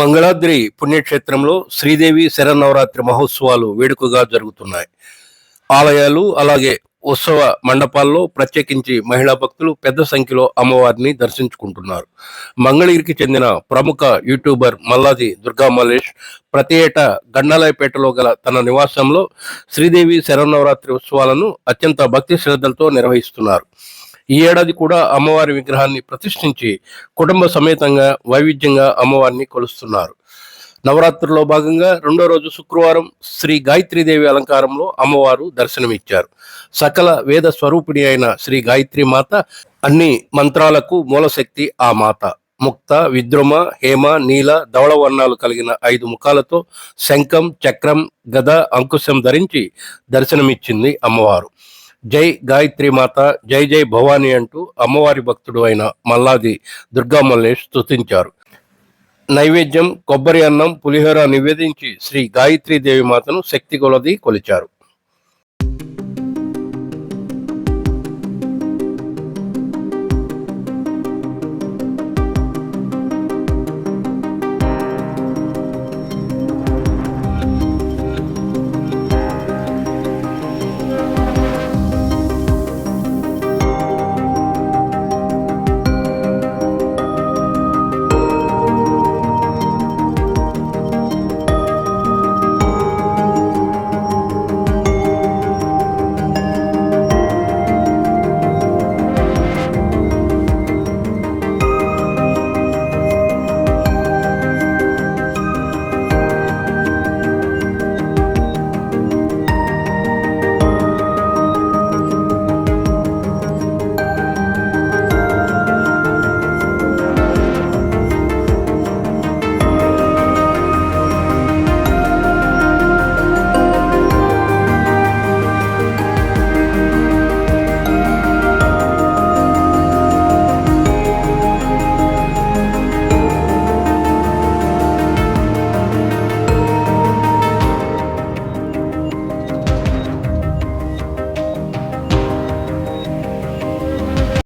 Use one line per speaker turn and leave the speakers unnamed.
మంగళాద్రి పుణ్యక్షేత్రంలో శ్రీదేవి శరన్నవరాత్రి మహోత్సవాలు వేడుకగా జరుగుతున్నాయి. ఆలయాలు అలాగే ఉత్సవ మండపాల్లో ప్రత్యేకించి మహిళా భక్తులు పెద్ద సంఖ్యలో అమ్మవారిని దర్శించుకుంటున్నారు. మంగళగిరికి చెందిన ప్రముఖ యూట్యూబర్ మల్లాది దుర్గా మల్లేష్ ప్రతి ఏటా గండాలయపేటలో గల తన నివాసంలో శ్రీదేవి శరన్నవరాత్రి ఉత్సవాలను అత్యంత భక్తి శ్రద్ధలతో నిర్వహిస్తున్నారు. ఈ ఏడాది కూడా అమ్మవారి విగ్రహాన్ని ప్రతిష్ఠించి కుటుంబ సమేతంగా వైవిధ్యంగా అమ్మవారిని కొలుస్తున్నారు. నవరాత్రుల్లో భాగంగా రెండో రోజు శుక్రవారం శ్రీ గాయత్రీదేవి అలంకారంలో అమ్మవారు దర్శనమిచ్చారు. సకల వేద స్వరూపిణి అయిన శ్రీ గాయత్రి మాత అన్ని మంత్రాలకు మూలశక్తి ఆ మాత. ముక్త, విద్రుమ, హేమ, నీల, ధవళ వర్ణాలు కలిగిన 5 ముఖాలతో శంఖం, చక్రం, గద, అంకుశం ధరించి దర్శనమిచ్చింది అమ్మవారు. జై గాయత్రి మాత, జై జై భవానీ అంటూ అమ్మవారి భక్తుడు అయిన మల్లాది దుర్గా మల్లేష్ స్తుతించారు. నైవేద్యం, కొబ్బరి అన్నం, పులిహోర నివేదించి శ్రీ గాయత్రీ దేవి మాతను శక్తి కొలది కొలిచారు.